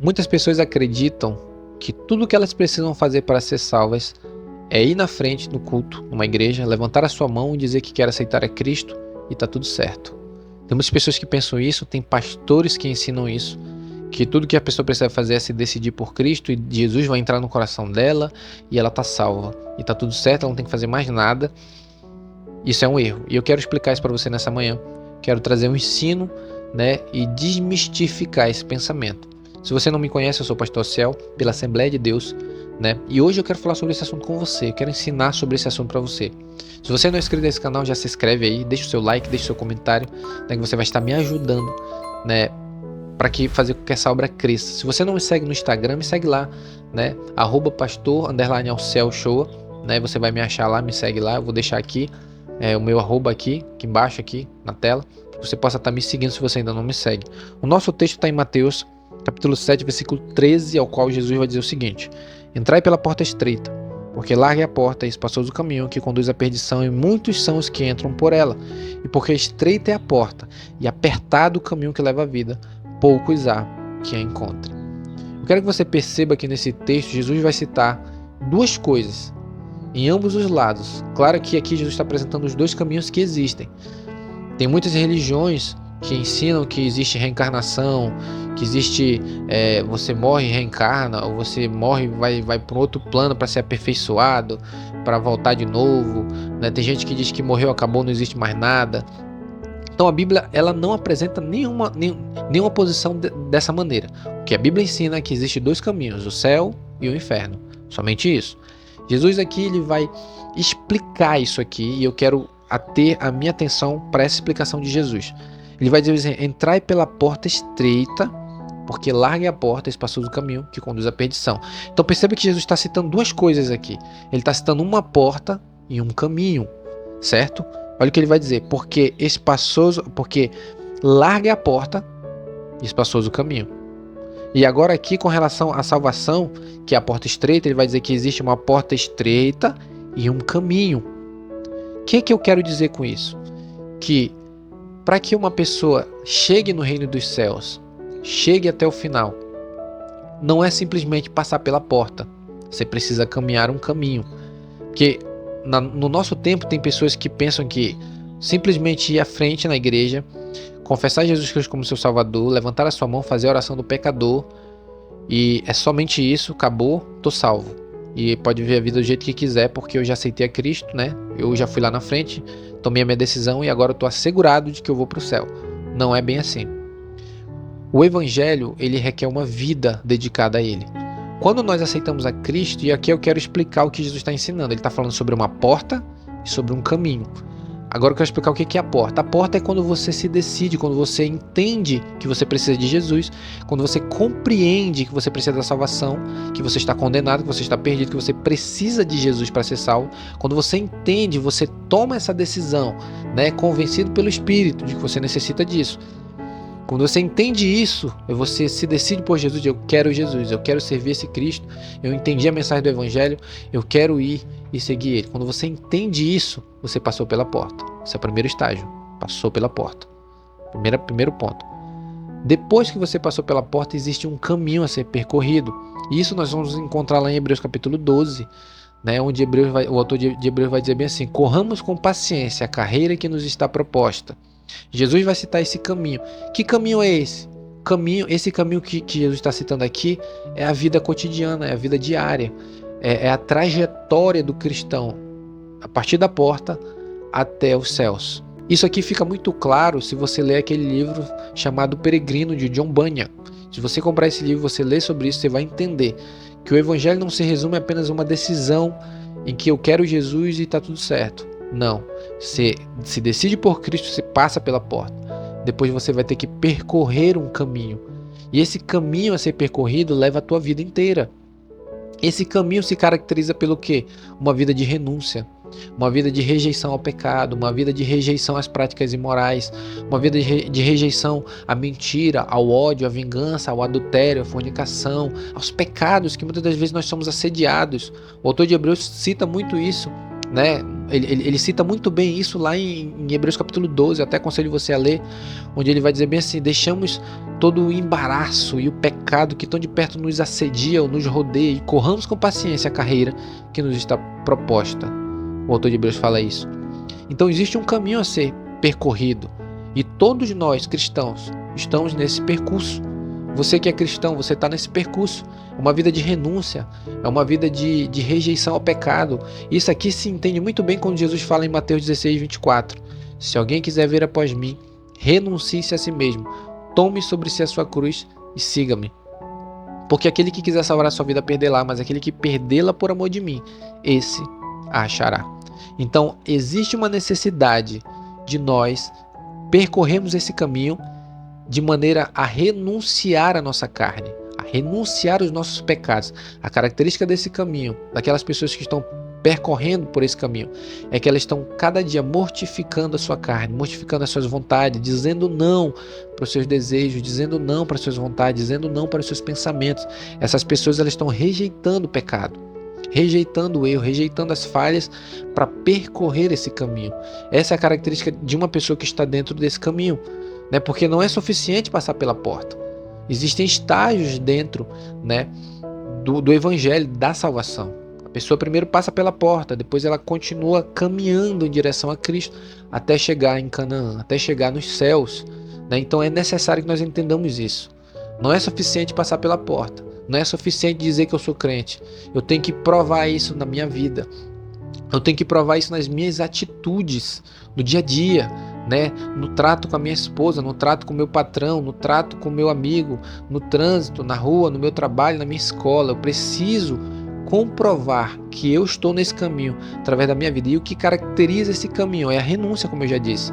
Muitas pessoas acreditam que tudo o que elas precisam fazer para ser salvas é ir na frente no culto, numa igreja, levantar a sua mão e dizer que quer aceitar a Cristo e tá tudo certo. Tem muitas pessoas que pensam isso, tem pastores que ensinam isso, que tudo que a pessoa precisa fazer é se decidir por Cristo e Jesus vai entrar no coração dela e ela tá salva. E tá tudo certo, ela não tem que fazer mais nada. Isso é um erro. E eu quero explicar isso para você nessa manhã. Quero trazer um ensino, e desmistificar esse pensamento. Se você não me conhece, eu sou o Pastor Cel, pela Assembleia de Deus, e hoje eu quero falar sobre esse assunto com você, eu quero ensinar sobre esse assunto para você. Se você não é inscrito nesse canal, já se inscreve aí, deixa o seu like, deixa o seu comentário, que você vai estar me ajudando, para fazer com que essa obra cresça. Se você não me segue no Instagram, me segue lá, @pastor_Alcel_show, você vai me achar lá, me segue lá, eu vou deixar aqui o meu arroba aqui embaixo, aqui na tela, que você possa estar me seguindo se você ainda não me segue. O nosso texto está em Mateus, capítulo 7, versículo 13, ao qual Jesus vai dizer o seguinte: entrai pela porta estreita, porque larga é a porta e espaçoso o caminho que conduz à perdição, e muitos são os que entram por ela. E porque estreita é a porta e apertado o caminho que leva à vida, poucos há que a encontrem. Eu quero que você perceba que nesse texto Jesus vai citar duas coisas em ambos os lados. Claro que aqui Jesus está apresentando os dois caminhos que existem. Tem muitas religiões que ensinam que existe reencarnação, que existe você morre e reencarna, ou você morre e vai para um outro plano para ser aperfeiçoado, para voltar de novo. Tem gente que diz que morreu, acabou, não existe mais nada. Então a Bíblia ela não apresenta nenhuma posição dessa maneira. O que a Bíblia ensina é que existe dois caminhos, o céu e o inferno. Somente isso. Jesus aqui ele vai explicar isso aqui e eu quero ter a minha atenção para essa explicação de Jesus. Ele vai dizer: entrai pela porta estreita, porque larga é a porta e espaçoso o caminho que conduz à perdição. Então perceba que Jesus está citando duas coisas aqui. Ele está citando uma porta e um caminho, certo? Olha o que ele vai dizer: porque larga é a porta e espaçoso o caminho. E agora aqui com relação à salvação, que é a porta estreita, ele vai dizer que existe uma porta estreita e um caminho. O que eu quero dizer com isso? Que para que uma pessoa chegue no reino dos céus, chegue até o final, não é simplesmente passar pela porta. Você precisa caminhar um caminho. Porque no nosso tempo tem pessoas que pensam que simplesmente ir à frente na igreja, confessar Jesus Cristo como seu Salvador, levantar a sua mão, fazer a oração do pecador, e é somente isso, acabou, tô salvo. E pode viver a vida do jeito que quiser, porque eu já aceitei a Cristo, eu já fui lá na frente, tomei a minha decisão e agora eu tô assegurado de que eu vou pro céu. Não é bem assim. O Evangelho, ele requer uma vida dedicada a ele. Quando nós aceitamos a Cristo, e aqui eu quero explicar o que Jesus está ensinando, ele está falando sobre uma porta e sobre um caminho. Agora eu quero explicar o que é a porta. A porta é quando você se decide, quando você entende que você precisa de Jesus, quando você compreende que você precisa da salvação, que você está condenado, que você está perdido, que você precisa de Jesus para ser salvo. Quando você entende, você toma essa decisão, convencido pelo Espírito de que você necessita disso. Quando você entende isso, você se decide por Jesus, eu quero Jesus, eu quero servir esse Cristo, eu entendi a mensagem do Evangelho, eu quero ir e seguir Ele. Quando você entende isso, você passou pela porta. Esse é o primeiro estágio, passou pela porta. Primeiro ponto. Depois que você passou pela porta, existe um caminho a ser percorrido. E isso nós vamos encontrar lá em Hebreus capítulo 12, onde o autor de Hebreus vai dizer bem assim: corramos com paciência a carreira que nos está proposta. Jesus vai citar esse caminho. Que caminho é esse? Esse caminho que Jesus está citando aqui é a vida cotidiana, é a vida diária, é a trajetória do cristão a partir da porta até os céus. Isso aqui fica muito claro se você ler aquele livro chamado Peregrino, de John Bunyan. Se você comprar esse livro, você ler sobre isso, você vai entender que o Evangelho não se resume a apenas uma decisão em que eu quero Jesus e está tudo certo. Não, você se decide por Cristo, você passa pela porta. Depois você vai ter que percorrer um caminho. E esse caminho a ser percorrido leva a tua vida inteira. Esse caminho se caracteriza pelo quê? Uma vida de renúncia, uma vida de rejeição ao pecado, uma vida de rejeição às práticas imorais, uma vida de rejeição à mentira, ao ódio, à vingança, ao adultério, à fornicação, aos pecados que muitas das vezes nós somos assediados. O autor de Hebreus cita muito isso. né? Ele cita muito bem isso lá em Hebreus capítulo 12, eu até aconselho você a ler, onde ele vai dizer bem assim: deixamos todo o embaraço e o pecado que tão de perto nos assedia ou nos rodeia e corramos com paciência a carreira que nos está proposta. O autor de Hebreus fala isso. Então existe um caminho a ser percorrido e todos nós cristãos estamos nesse percurso. Você que é cristão, você está nesse percurso. É uma vida de renúncia, é uma vida de rejeição ao pecado. Isso aqui se entende muito bem quando Jesus fala em Mateus 16, 24. Se alguém quiser vir após mim, renuncie-se a si mesmo, tome sobre si a sua cruz e siga-me. Porque aquele que quiser salvar a sua vida perdê-la, mas aquele que perdê-la por amor de mim, esse a achará. Então, existe uma necessidade de nós percorrermos esse caminho de maneira a renunciar à nossa carne, a renunciar aos nossos pecados. A característica desse caminho, daquelas pessoas que estão percorrendo por esse caminho, é que elas estão cada dia mortificando a sua carne, mortificando as suas vontades, dizendo não para os seus desejos, dizendo não para as suas vontades, dizendo não para os seus pensamentos. Essas pessoas, elas estão rejeitando o pecado, rejeitando o erro, rejeitando as falhas para percorrer esse caminho. Essa é a característica de uma pessoa que está dentro desse caminho, né? Porque não é suficiente passar pela porta. Existem estágios dentro, né, do evangelho, da salvação. A pessoa primeiro passa pela porta, depois ela continua caminhando em direção a Cristo até chegar em Canaã, até chegar nos céus, né? Então é necessário que nós entendamos isso. Não é suficiente passar pela porta. Não é suficiente dizer que eu sou crente. Eu tenho que provar isso na minha vida. Eu tenho que provar isso nas minhas atitudes, no dia a dia, né? No trato com a minha esposa, no trato com o meu patrão, no trato com o meu amigo, no trânsito, na rua, no meu trabalho, na minha escola. Eu preciso comprovar que eu estou nesse caminho através da minha vida. E o que caracteriza esse caminho é a renúncia, como eu já disse.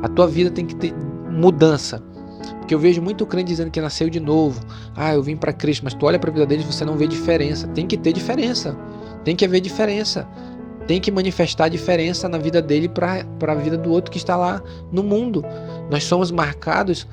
A tua vida tem que ter mudança. Porque eu vejo muito crente dizendo que nasceu de novo. Ah, eu vim para Cristo, mas tu olha para a vida deles e você não vê diferença. Tem que ter diferença. Tem que haver diferença. Tem que manifestar a diferença na vida dele para a vida do outro que está lá no mundo. Nós somos marcados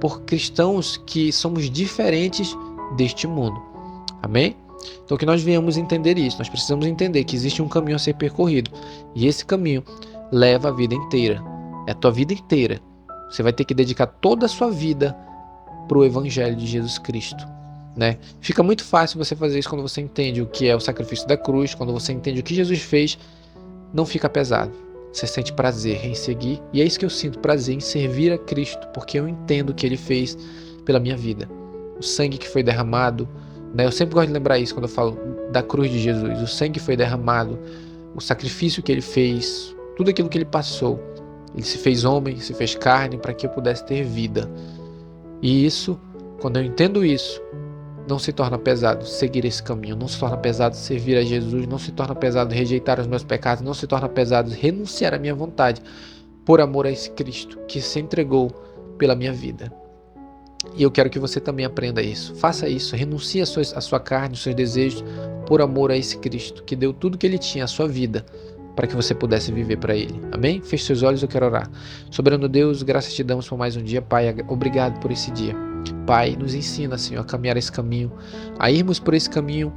por cristãos que somos diferentes deste mundo. Amém? Então que nós venhamos entender isso. Nós precisamos entender que existe um caminho a ser percorrido. E esse caminho leva a vida inteira. É a tua vida inteira. Você vai ter que dedicar toda a sua vida para o Evangelho de Jesus Cristo, né? Fica muito fácil você fazer isso quando você entende o que é o sacrifício da cruz, quando você entende o que Jesus fez, não fica pesado. Você sente prazer em seguir, e é isso que eu sinto, prazer em servir a Cristo, porque eu entendo o que Ele fez pela minha vida. O sangue que foi derramado, né? Eu sempre gosto de lembrar isso quando eu falo da cruz de Jesus. O sangue foi derramado, o sacrifício que Ele fez, tudo aquilo que Ele passou. Ele se fez homem, se fez carne para que eu pudesse ter vida. E isso, quando eu entendo isso, não se torna pesado seguir esse caminho, não se torna pesado servir a Jesus, não se torna pesado rejeitar os meus pecados, não se torna pesado renunciar à minha vontade por amor a esse Cristo que se entregou pela minha vida. E eu quero que você também aprenda isso. Faça isso, renuncie à sua carne, aos seus desejos, por amor a esse Cristo que deu tudo que Ele tinha, a sua vida, para que você pudesse viver para Ele. Amém? Feche seus olhos, eu quero orar. Soberano Deus, graças te damos por mais um dia, Pai. Obrigado por esse dia. Pai, nos ensina, Senhor, a caminhar esse caminho, a irmos por esse caminho,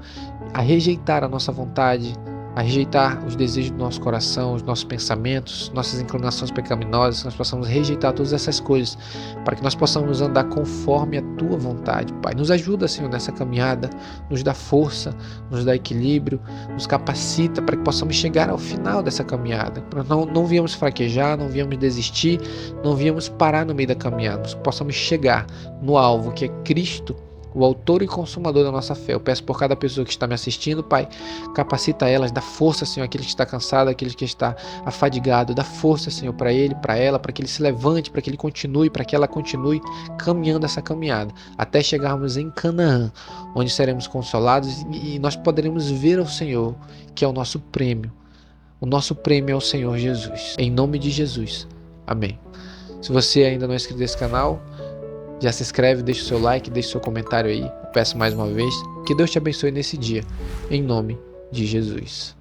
a rejeitar a nossa vontade, a rejeitar os desejos do nosso coração, os nossos pensamentos, nossas inclinações pecaminosas, que nós possamos rejeitar todas essas coisas, para que nós possamos andar conforme a Tua vontade, Pai. Nos ajuda, Senhor, nessa caminhada, nos dá força, nos dá equilíbrio, nos capacita para que possamos chegar ao final dessa caminhada. Não viemos fraquejar, não viemos desistir, não viemos parar no meio da caminhada, nós possamos chegar no alvo, que é Cristo, o autor e consumador da nossa fé. Eu peço por cada pessoa que está me assistindo, Pai, capacita elas, dá força, Senhor, aquele que está cansado, aquele que está afadigado, dá força, Senhor, para ele, para ela, para que ele se levante, para que ele continue, para que ela continue caminhando essa caminhada, até chegarmos em Canaã, onde seremos consolados e nós poderemos ver ao Senhor, que é o nosso prêmio. O nosso prêmio é o Senhor Jesus. Em nome de Jesus. Amém. Se você ainda não é inscrito nesse canal, já se inscreve, deixa o seu like, deixa o seu comentário aí. Eu peço mais uma vez que Deus te abençoe nesse dia, em nome de Jesus.